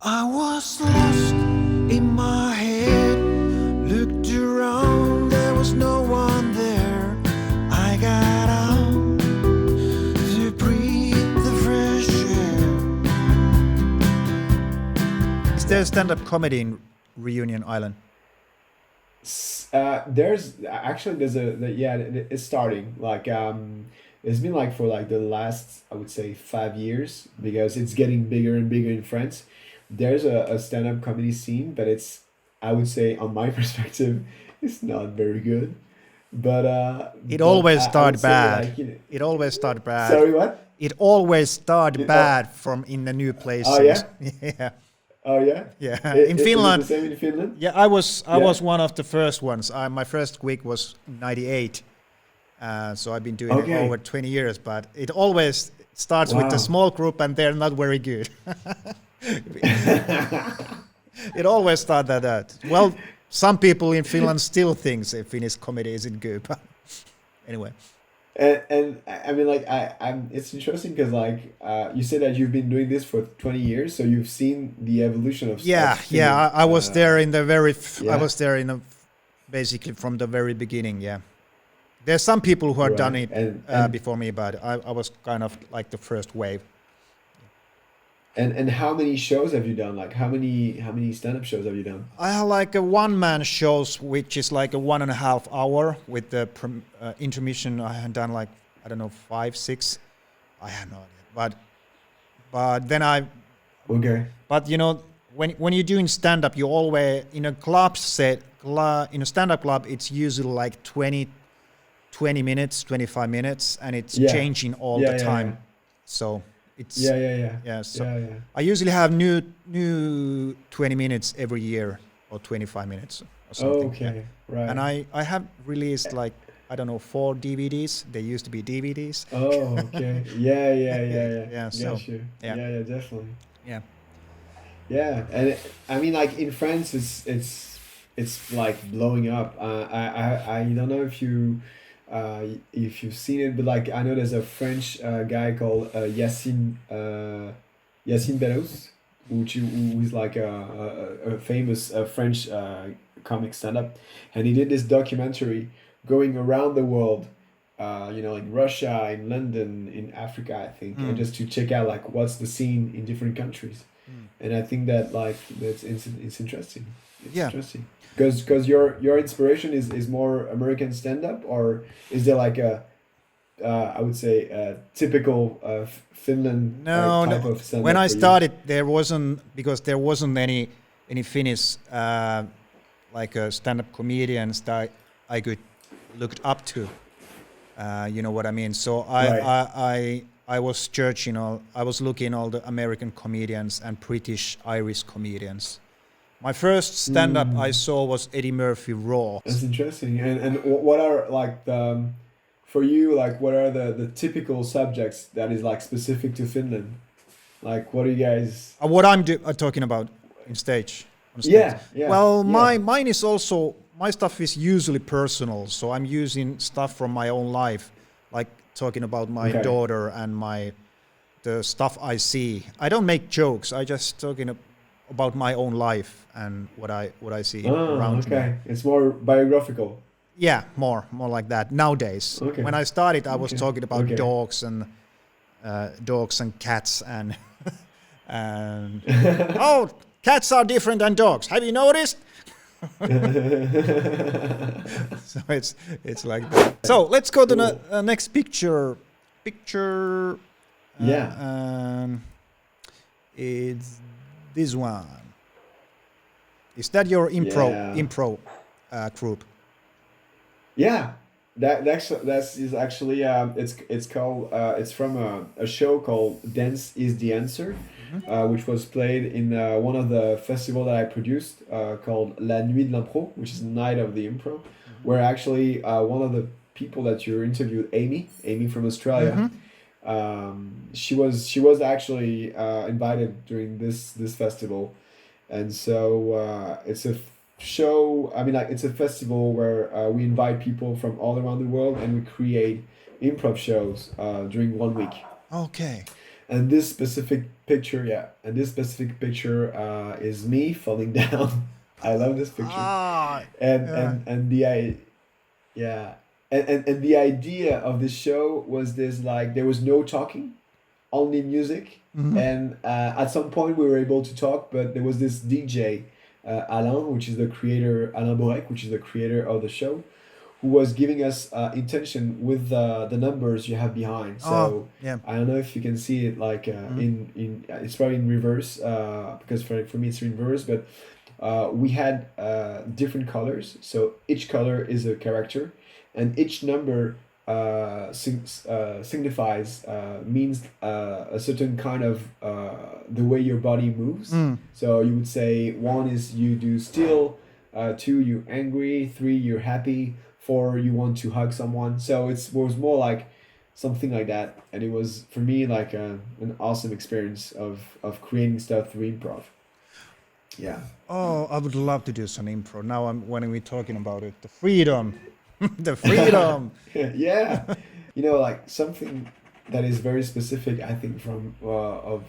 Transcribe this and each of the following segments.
I was lost in my head, looked around, there was no one there. I got out to breathe the fresh air. Is there stand-up comedy in Reunion Island? There's it's starting it's been like for like the last, I would say, 5 years, because it's getting bigger and bigger in France. There's a stand-up comedy scene, but it's, I would say, on my perspective, it's not very good. It But always I would start say bad. like, It always start bad. sorry, what? It always start Oh, bad from in the new oh places. yeah, Yeah, oh yeah. yeah. In Is it the Finland, same in Finland? yeah, I Yeah. was one of the first ones. My first week was 98. So I've been doing it over Okay. 20 years, but it always starts with a Wow. small group and they're not very good. It always starts like that. Well, some people in Finland still think Finnish comedy isn't good, but anyway. And I mean, like, I'm it's interesting because, like, you said that you've been doing this for 20 years, so you've seen the evolution of Yeah, Finland. I was there in the I Yeah, was there in the, basically from the very beginning. Yeah, there's some people who have done right. it And before me, but I was kind of like the first wave. and how many shows have you done? Like, how many stand-up shows have you done? I have like a one-man shows, which is like a 1.5 hour with the intermission. I have done like, I don't know, 5, 6. I have no idea, but then Okay. but you know, when you're doing stand-up, you always in a club in a stand-up club, it's usually like 20 minutes, 25 minutes, and it's Yeah. changing all Yeah, the yeah, yeah. time. So it's Yeah, yeah, yeah. yeah. So Yeah, yeah. I usually have new 20 minutes every year or 25 minutes or something. Yeah. Okay. And Right. I have released like, I don't know, 4 DVDs. They used to be DVDs. Oh, okay. Yeah, yeah, yeah, yeah. Yeah. So Got you. yeah, Yeah, yeah, definitely. yeah. Yeah, and I mean, like, in France, it's like blowing up. I don't know if you've seen it, but like, I know there's a French guy called Yacine Bellows, who is like a famous French comic stand-up, and he did this documentary going around the world, in Russia, in London, in Africa, I think, and Mm, just to check out like what's the scene in different countries. mm. And I think that, like, it's interesting. It's Yeah. interesting because your inspiration is more American stand up, or is there like a I would say a typical Finland No, type no. of stand When up I for you? started, there wasn't, because there wasn't any Finnish like stand-up comedians that I could looked up to. You know what I mean? So Right. I was searching I was looking all the American comedians and British Irish comedians. My first stand-up I Mm, saw was Eddie Murphy Raw. that's interesting. And what are like the for you, like, what are the typical subjects that is like specific to Finland? Like, what are you guys? What I'm talking about in stage on stage. Yeah, yeah, Well, yeah. mine is also, my stuff is usually personal, so I'm using stuff from my own life, like talking about my Okay. daughter and the stuff I see. I don't make jokes. I just talking about my own life and what I see Oh, around me. okay. It's more biographical. Yeah, more like that nowadays. Okay. When I started, I was Okay. talking about Okay. dogs and cats and and oh, cats are different than dogs. Have you noticed? So it's like that. So let's go to the Cool. next picture. Picture. Yeah. It's this one. Is that your Yeah. impro group? Yeah. That's is actually it's called it's from a show called Dance is the Answer, which was played in one of the festival that I produced called La Nuit de l'Impro, which is Night of the Impro, where actually one of the people that you interviewed, Amy from Australia, Mm-hmm. she was actually invited during this festival, and so it's a show. I mean, like, it's a festival where we invite people from all around the world, and we create improv shows during one week. Okay. And this specific picture, yeah, and this specific picture is me falling down. I love this picture, Ah, and yeah. yeah, and the idea of the show was this, like there was no talking, only music, and at some point we were able to talk, but there was this DJ, Alain, which is the creator, Alain Borek, which is the creator of the show, who was giving us intention with the numbers you have behind. Oh, So yeah. I don't know if you can see it, like in it's probably in reverse, because for me it's in reverse, but we had different colors. So each color is a character, and each number signifies means a certain kind of the way your body moves. So you would say one is you do still, two you're angry, three you're happy, four you want to hug someone. So it was more like something like that, and it was for me like an awesome experience of creating stuff through improv. Yeah. Oh, I would love to do some improv. Now when we're talking about it, the freedom, the freedom. Yeah, like something that is very specific, I think, from of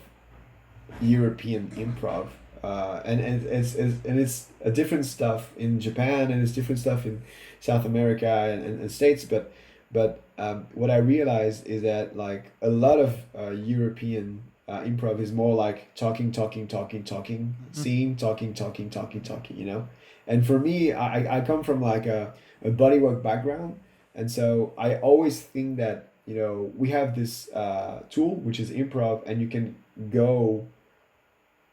European improv, and it's a different stuff in Japan, and it's different stuff in South America and States, but what I realized is that like a lot of European improv is more like talking, scene, talking. And for me, I come from like a bodywork background, and so I always think that we have this tool which is improv, and you can go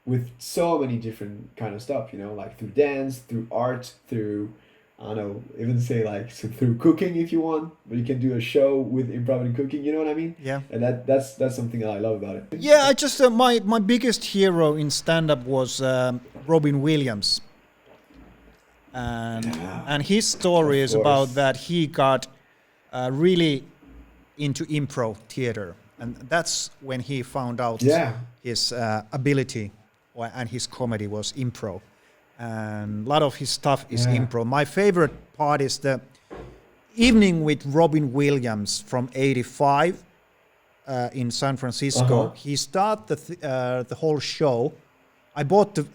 with so many different kind of stuff, like through dance, through art, through I don't know, even say like so through cooking if you want, but you can do a show with improv and cooking. You know what I mean? Yeah. And that's something that I love about it. Yeah, I just my biggest hero in stand-up was Robin Williams, and his story Of is about course. that he got really into improv theater, and that's when he found out Yeah. his ability and his comedy was improv, and a lot of his stuff is Yeah. improv. My favorite part is the evening with Robin Williams from '85 in San Francisco. Uh-huh. He started the whole show. I bought the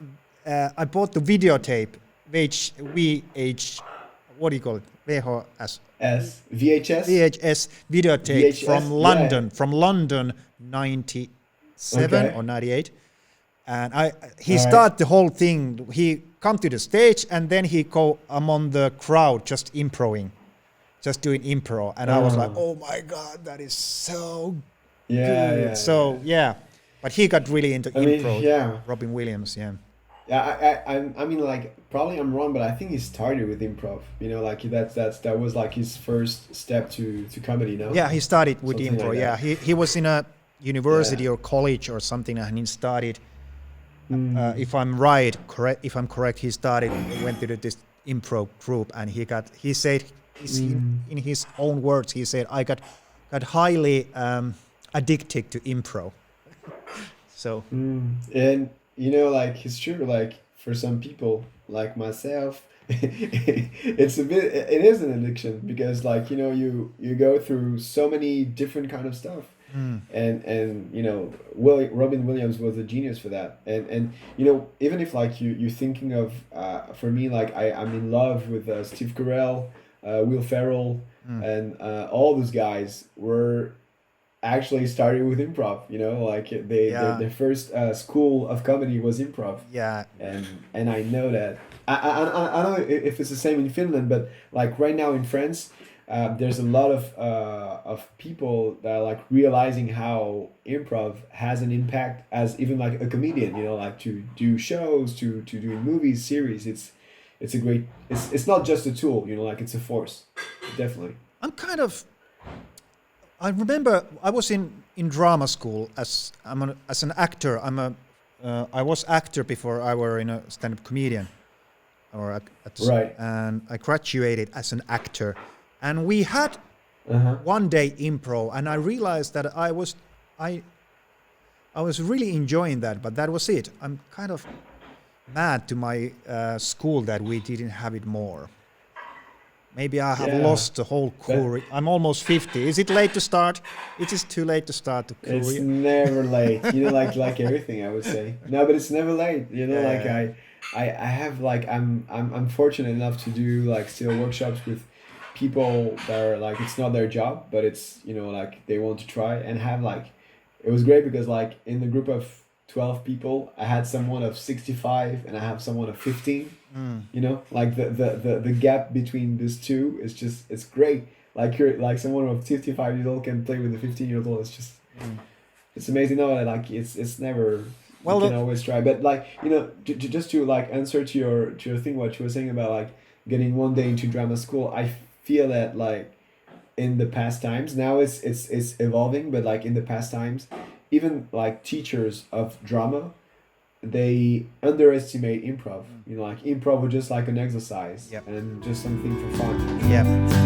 videotape, VH, what do you call it? VHS. VHS. VHS videotape VHS, yeah. from London, 97 Okay. or 98. And he All right. started the whole thing. He come to the stage and then he go among the crowd just improvising, just doing improv. And I was like, oh my God, that is so Yeah, good. yeah. So yeah, but he got really into I mean, improv. yeah. Robin Williams, yeah. Yeah, I mean, like probably I'm wrong, but I think he started with improv. Like that was like his first step to comedy. No. Yeah, he started with Something improv. like Yeah, that. he was in a university Yeah. or college or something, and he started. Mm. If I'm correct, he started, went to this improv group, and he said, in his own words, he said, I got highly addicted to improv. So And like it's true. Like for some people, like myself, it is an addiction because like you go through so many different kind of stuff. And Robin Williams was a genius for that, and even if like you're thinking of for me, like I'm in love with Steve Carell, Will Ferrell, and all those guys were actually started with improv. Like Yeah. their first school of comedy was improv. yeah, And I know that I don't know if it's the same in Finland, but like right now in France, there's a lot of people that are like realizing how improv has an impact as even like a comedian. Like to do shows, to do movies, series. It's a great. It's not just a tool. Like it's a force, definitely. I remember I was in drama school as an actor. I was actor before I were in a stand-up comedian, Right. and I graduated as an actor, and we had one day improv, and I realized that I was really enjoying that, but that was it. I'm kind of mad to my school that we didn't have it more. Maybe I have Yeah. lost the whole career. I'm almost 50. Is it late to start? It is too late to start the It's career. never late. Like everything, I would say. No, but it's never late. Like Yeah. I have like I'm fortunate enough to do like still workshops with people that are like it's not their job, but it's like they want to try and have like it was great because like in the group of 12 people, I had someone of 65 and I have someone of 15. Like the gap between these two is just it's great. Like you're like someone of 55 years old can play with a 15-year-old. It's just it's amazing. No, like it's never. Well, You can always try, but like just to like answer to your thing, what you were saying about like getting one day into drama school. I feel that like in the past times now it's evolving, but like in the past times, even like teachers of drama, they underestimate improv. Like improv was just like an exercise Yep. and just something for fun. Yeah.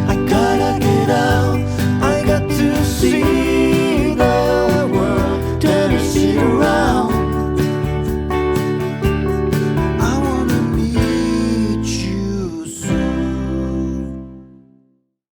I gotta get out, I got to see